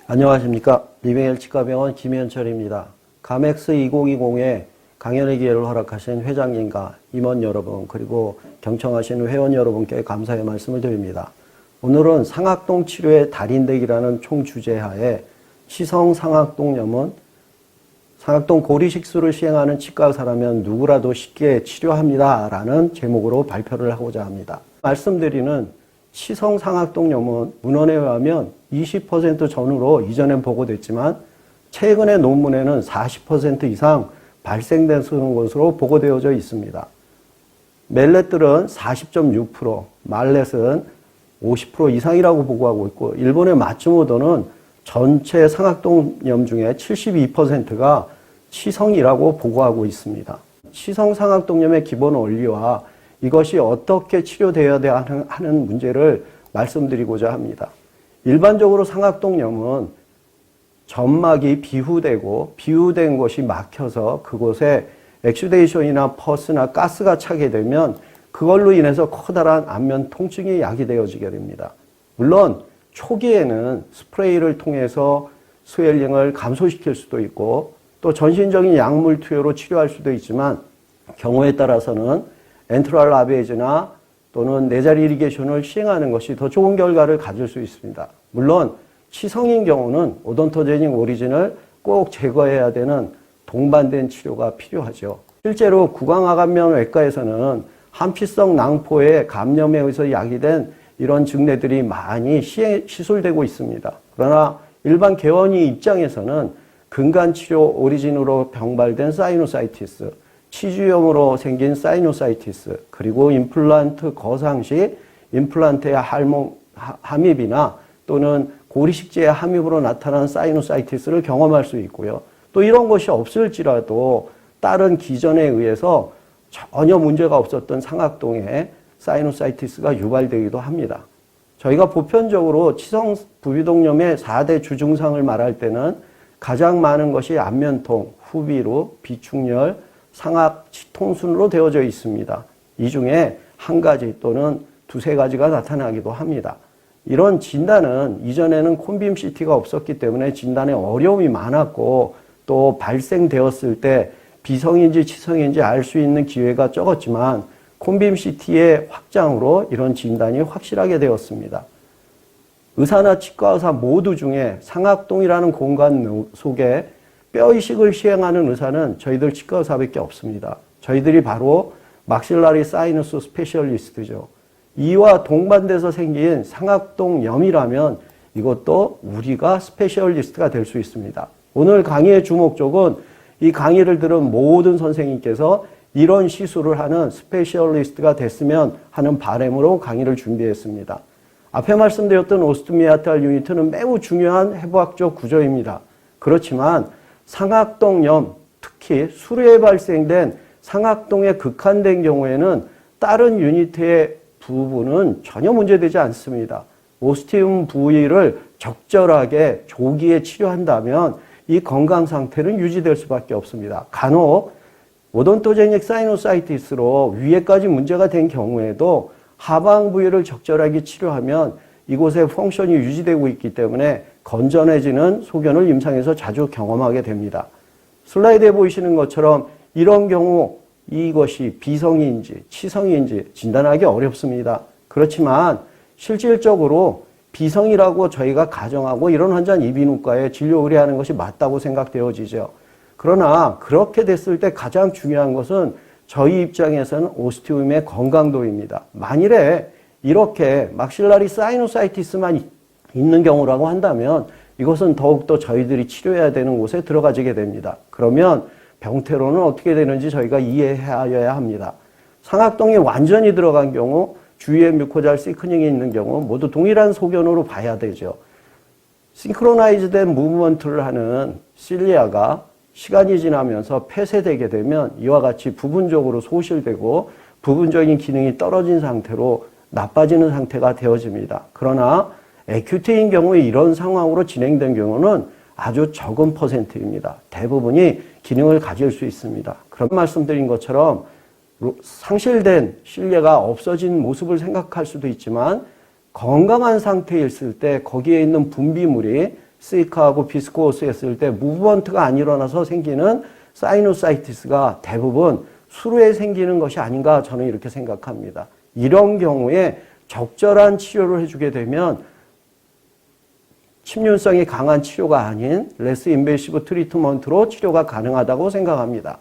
안녕하십니까. 리뱅헬 치과병원 김현철입니다. 가맥스 2020에 강연의 기회를 허락하신 회장님과 임원 여러분 그리고 경청하시는 회원 여러분께 감사의 말씀을 드립니다. 오늘은 상악동 치료의 달인되기라는 총주제하에 치성 상악동염은 상악동 고리식수를 시행하는 치과 의사라면 누구라도 쉽게 치료합니다 라는 제목으로 발표를 하고자 합니다. 말씀드리는 치성 상악동염은 문헌에 의하면 20% 전후로 이전엔 보고됐지만 최근의 논문에는 40% 이상 발생되는 것으로 보고되어져 있습니다. 멜렛들은 40.6%, 말렛은 50% 이상이라고 보고하고 있고 일본의 마츠모토는 전체 상악동염 중에 72%가 치성이라고 보고하고 있습니다. 치성 상악동염의 기본 원리와 이것이 어떻게 치료되어야 하는 문제를 말씀드리고자 합니다. 일반적으로 상악동염은 점막이 비후된 것이 막혀서 그곳에 엑슈데이션이나 퍼스나 가스가 차게 되면 그걸로 인해서 커다란 안면 통증이 야기되어지게 됩니다. 물론 초기에는 스프레이를 통해서 스웰링을 감소시킬 수도 있고 또 전신적인 약물 투여로 치료할 수도 있지만 경우에 따라서는 엔트럴 아베이즈나 또는 내잘 이리게이션을 시행하는 것이 더 좋은 결과를 가질 수 있습니다. 물론 치성인 경우는 오돈토제닉 오리진을 꼭 제거해야 되는 동반된 치료가 필요하죠. 실제로 구강하관면외과에서는 한피성 낭포의 감염에 의해서 야기된 이런 증례들이 많이 시술되고 있습니다. 그러나 일반 개원의 입장에서는 근간치료 오리진으로 병발된 사이노사이티스, 치주염으로 생긴 사이노사이티스, 그리고 임플란트 거상 시 임플란트의 함입이나 또는 고리식지의 함입으로 나타난 사이노사이티스를 경험할 수 있고요. 또 이런 것이 없을지라도 다른 기전에 의해서 전혀 문제가 없었던 상악동에 사이노사이티스가 유발되기도 합니다. 저희가 보편적으로 치성 부비동염의 4대 주증상을 말할 때는 가장 많은 것이 안면통, 후비루, 비축열, 상악 치통순으로 되어져 있습니다. 이 중에 한 가지 또는 두세 가지가 나타나기도 합니다. 이런 진단은 이전에는 콘빔 CT가 없었기 때문에 진단에 어려움이 많았고 또 발생되었을 때 비성인지 치성인지 알 수 있는 기회가 적었지만 콘빔 CT의 확장으로 이런 진단이 확실하게 되었습니다. 의사나 치과의사 모두 중에 상악동이라는 공간 속에 뼈이식을 시행하는 의사는 저희들 치과의사밖에 없습니다. 저희들이 바로 막실라리 사이너스 스페셜리스트죠. 이와 동반돼서 생긴 상악동염이라면 이것도 우리가 스페셜리스트가 될 수 있습니다. 오늘 강의의 주목적은 이 강의를 들은 모든 선생님께서 이런 시술을 하는 스페셜리스트가 됐으면 하는 바람으로 강의를 준비했습니다. 앞에 말씀드렸던 오스트미아탈 유니트는 매우 중요한 해부학적 구조입니다. 그렇지만 상악동염, 특히 수류에 발생된 상악동에 극한된 경우에는 다른 유니트의 부분은 전혀 문제되지 않습니다. 오스티움 부위를 적절하게 조기에 치료한다면 이 건강 상태는 유지될 수밖에 없습니다. 간혹 오돈토제닉 사이노사이티스로 위에까지 문제가 된 경우에도 하방 부위를 적절하게 치료하면 이곳의 펑션이 유지되고 있기 때문에 건전해지는 소견을 임상에서 자주 경험하게 됩니다. 슬라이드에 보이시는 것처럼 이런 경우 이것이 비성인지 치성인지 진단하기 어렵습니다. 그렇지만 실질적으로 비성이라고 저희가 가정하고 이런 환자는 이비인후과에 진료 의뢰하는 것이 맞다고 생각되어지죠. 그러나 그렇게 됐을 때 가장 중요한 것은 저희 입장에서는 오스티움의 건강도입니다. 만일에 이렇게 막실라리 사이노사이티스만 있는 경우라고 한다면 이것은 더욱더 저희들이 치료해야 되는 곳에 들어가지게 됩니다. 그러면 병태로는 어떻게 되는지 저희가 이해해야 합니다. 상악동이 완전히 들어간 경우 주위에 뮤코잘 시크닝이 있는 경우 모두 동일한 소견으로 봐야 되죠. 싱크로나이즈된 무브먼트를 하는 실리아가 시간이 지나면서 폐쇄되게 되면 이와 같이 부분적으로 소실되고 부분적인 기능이 떨어진 상태로 나빠지는 상태가 되어집니다. 그러나 에큐트인 경우에 이런 상황으로 진행된 경우는 아주 적은 퍼센트입니다. 대부분이 기능을 가질 수 있습니다. 그런 말씀드린 것처럼 상실된 실내가 없어진 모습을 생각할 수도 있지만 건강한 상태에 있을 때 거기에 있는 분비물이 시카하고 비스코스 했을 때 무브먼트가 안 일어나서 생기는 사이노사이티스가 대부분 수루에 생기는 것이 아닌가 저는 이렇게 생각합니다. 이런 경우에 적절한 치료를 해주게 되면 침륜성이 강한 치료가 아닌 레스 인베이시브 트리트먼트로 치료가 가능하다고 생각합니다.